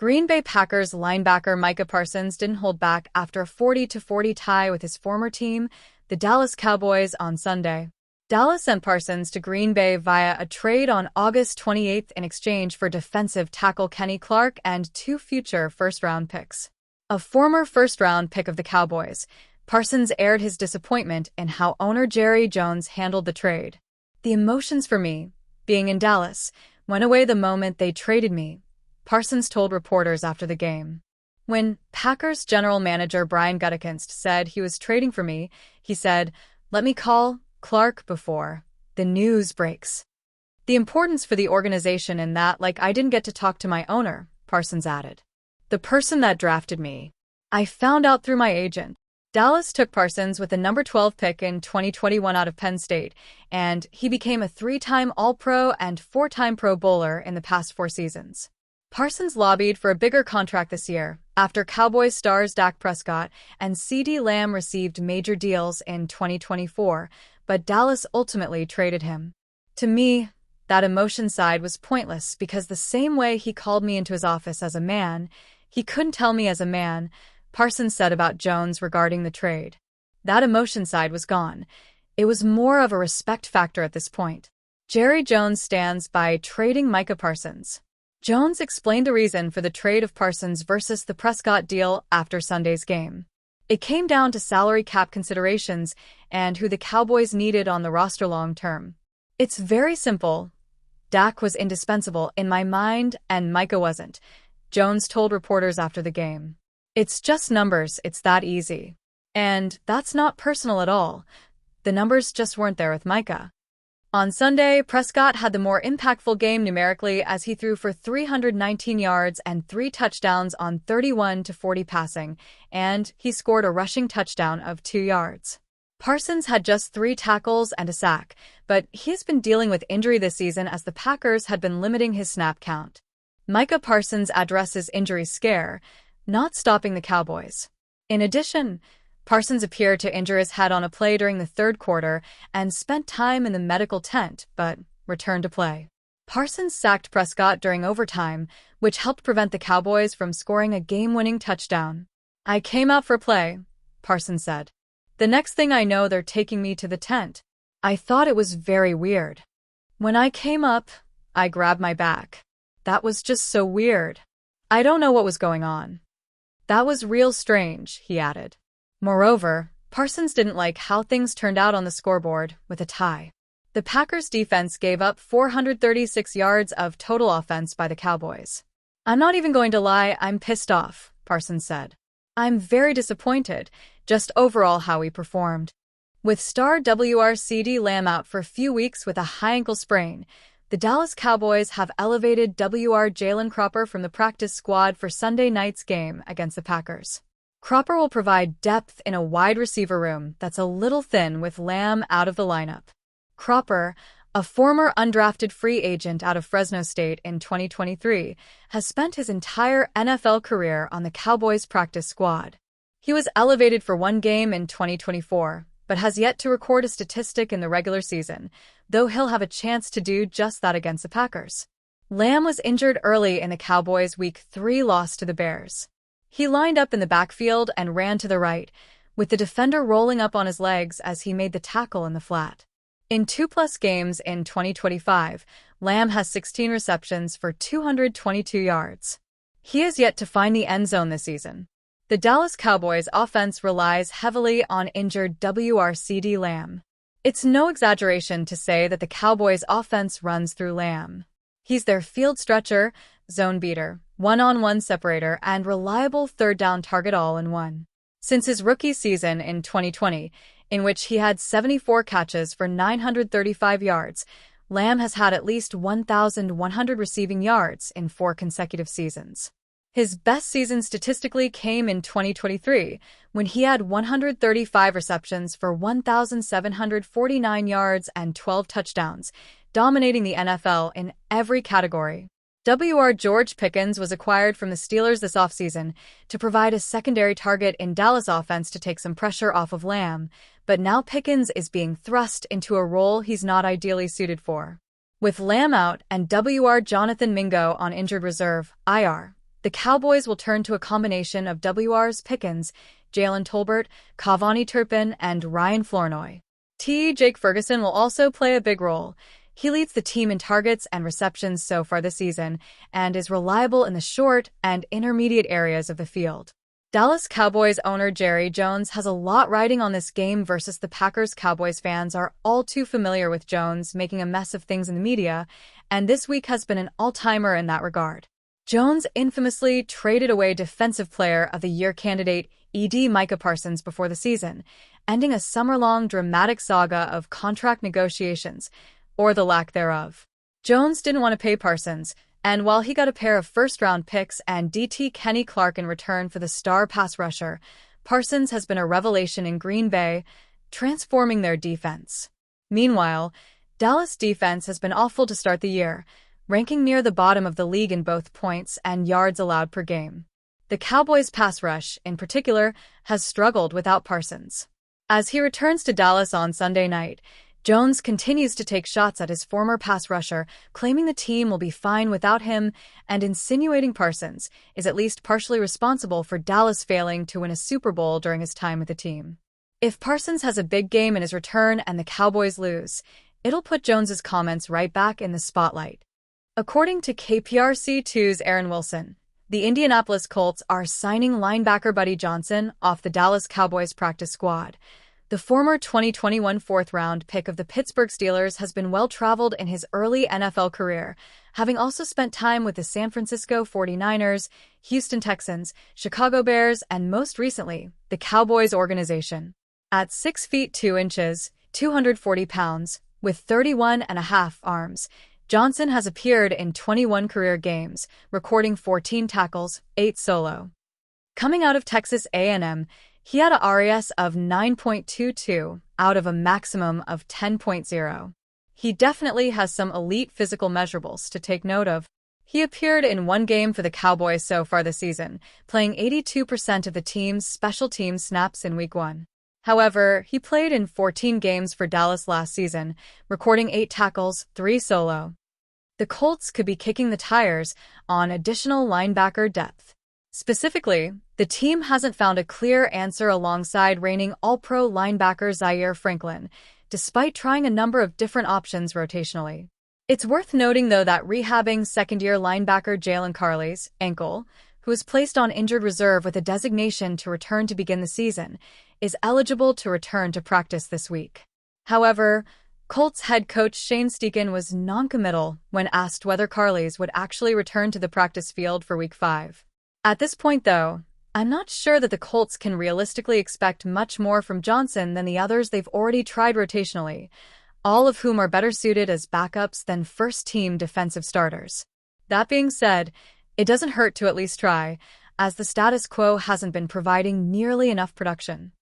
Green Bay Packers linebacker Micah Parsons didn't hold back after a 40-40 tie with his former team, the Dallas Cowboys, on Sunday. Dallas sent Parsons to Green Bay via a trade on August 28 in exchange for defensive tackle Kenny Clark and 2 future first-round picks. A former first-round pick of the Cowboys, Parsons aired his disappointment in how owner Jerry Jones handled the trade. "The emotions for me, being in Dallas, went away the moment they traded me," Parsons told reporters after the game. When Packers general manager Brian Gutekunst said he was trading for me, he said, "Let me call Clark before the news breaks." "The importance for the organization in that, I didn't get to talk to my owner," Parsons added. "The person that drafted me. I found out through my agent." Dallas took Parsons with the number 12 pick in 2021 out of Penn State, and he became a 3-time All-Pro and 4-time Pro Bowler in the past 4 seasons. Parsons lobbied for a bigger contract this year, after Cowboys stars Dak Prescott and CeeDee Lamb received major deals in 2024, but Dallas ultimately traded him. "To me, that emotion side was pointless because the same way he called me into his office as a man, he couldn't tell me as a man," Parsons said about Jones regarding the trade. "That emotion side was gone. It was more of a respect factor at this point." Jerry Jones stands by trading Micah Parsons. Jones explained the reason for the trade of Parsons versus the Prescott deal after Sunday's game. "It came down to salary cap considerations and who the Cowboys needed on the roster long term. It's very simple. Dak was indispensable in my mind and Micah wasn't," Jones told reporters after the game. "It's just numbers, it's that easy. And that's not personal at all. The numbers just weren't there with Micah." On Sunday, Prescott had the more impactful game numerically as he threw for 319 yards and 3 touchdowns on 31-40 passing, and he scored a rushing touchdown of 2 yards. Parsons had just 3 tackles and a sack, but he has been dealing with injury this season as the Packers had been limiting his snap count. Micah Parsons addresses injury scare, not stopping the Cowboys. In addition, Parsons appeared to injure his head on a play during the 3rd quarter and spent time in the medical tent, but returned to play. Parsons sacked Prescott during overtime, which helped prevent the Cowboys from scoring a game-winning touchdown. "I came out for play," Parsons said. "The next thing I know, they're taking me to the tent. I thought it was very weird. When I came up, I grabbed my back. That was just so weird. I don't know what was going on. That was real strange," he added. Moreover, Parsons didn't like how things turned out on the scoreboard, with a tie. The Packers' defense gave up 436 yards of total offense by the Cowboys. "I'm not even going to lie, I'm pissed off," Parsons said. "I'm very disappointed, just overall how we performed." With star CeeDee Lamb out for a few weeks with a high ankle sprain, the Dallas Cowboys have elevated Jalen Cropper from the practice squad for Sunday night's game against the Packers. Cropper will provide depth in a wide receiver room that's a little thin with Lamb out of the lineup. Cropper, a former undrafted free agent out of Fresno State in 2023, has spent his entire NFL career on the Cowboys' practice squad. He was elevated for 1 game in 2024, but has yet to record a statistic in the regular season, though he'll have a chance to do just that against the Packers. Lamb was injured early in the Cowboys' Week 3 loss to the Bears. He lined up in the backfield and ran to the right, with the defender rolling up on his legs as he made the tackle in the flat. In 2+ games in 2025, Lamb has 16 receptions for 222 yards. He has yet to find the end zone this season. The Dallas Cowboys' offense relies heavily on injured CeeDee Lamb. It's no exaggeration to say that the Cowboys' offense runs through Lamb. He's their field stretcher, zone beater, one-on-one separator, and reliable third-down target all in one. Since his rookie season in 2020, in which he had 74 catches for 935 yards, Lamb has had at least 1,100 receiving yards in 4 consecutive seasons. His best season statistically came in 2023, when he had 135 receptions for 1,749 yards and 12 touchdowns, dominating the NFL in every category. George Pickens was acquired from the Steelers this offseason to provide a secondary target in Dallas offense to take some pressure off of Lamb, but now Pickens is being thrust into a role he's not ideally suited for. With Lamb out and Jonathan Mingo on injured reserve, IR, The Cowboys will turn to a combination of W.R.'s Pickens, Jalen Tolbert, Cavani Turpin, and Ryan Flournoy. Jake Ferguson will also play a big role. He leads the team in targets and receptions so far this season and is reliable in the short and intermediate areas of the field. Dallas Cowboys owner Jerry Jones has a lot riding on this game versus the Packers. Cowboys fans are all too familiar with Jones making a mess of things in the media, and this week has been an all-timer in that regard. Jones infamously traded away Defensive Player of the Year candidate Micah Parsons before the season, ending a summer-long dramatic saga of contract negotiations, or the lack thereof. Jones didn't want to pay Parsons, and while he got a pair of first-round picks and Kenny Clark in return for the star pass rusher, Parsons has been a revelation in Green Bay, transforming their defense. Meanwhile, Dallas' defense has been awful to start the year, ranking near the bottom of the league in both points and yards allowed per game. The Cowboys' pass rush, in particular, has struggled without Parsons. As he returns to Dallas on Sunday night, Jones continues to take shots at his former pass rusher, claiming the team will be fine without him and insinuating Parsons is at least partially responsible for Dallas failing to win a Super Bowl during his time with the team. If Parsons has a big game in his return and the Cowboys lose, it'll put Jones's comments right back in the spotlight. According to KPRC2's Aaron Wilson, the Indianapolis Colts are signing linebacker Buddy Johnson off the Dallas Cowboys practice squad. The former 2021 fourth-round pick of the Pittsburgh Steelers has been well-traveled in his early NFL career, having also spent time with the San Francisco 49ers, Houston Texans, Chicago Bears, and most recently, the Cowboys organization. At 6 feet 2 inches, 240 pounds, with 31.5 arms, Johnson has appeared in 21 career games, recording 14 tackles, 8 solo. Coming out of Texas A&M, he had a RAS of 9.22 out of a maximum of 10.0. He definitely has some elite physical measurables to take note of. He appeared in one game for the Cowboys so far this season, playing 82% of the team's special teams snaps in Week 1. However, he played in 14 games for Dallas last season, recording 8 tackles, 3 solo. The Colts could be kicking the tires on additional linebacker depth. Specifically, the team hasn't found a clear answer alongside reigning All-Pro linebacker Zaire Franklin, despite trying a number of different options rotationally. It's worth noting, though, that rehabbing second-year linebacker Jalen Carley's ankle, who was placed on injured reserve with a designation to return to begin the season, is eligible to return to practice this week. However, Colts head coach Shane Steichen was non-committal when asked whether Carley's would actually return to the practice field for Week 5. At this point, though, I'm not sure that the Colts can realistically expect much more from Johnson than the others they've already tried rotationally, all of whom are better suited as backups than first-team defensive starters. That being said, it doesn't hurt to at least try, as the status quo hasn't been providing nearly enough production.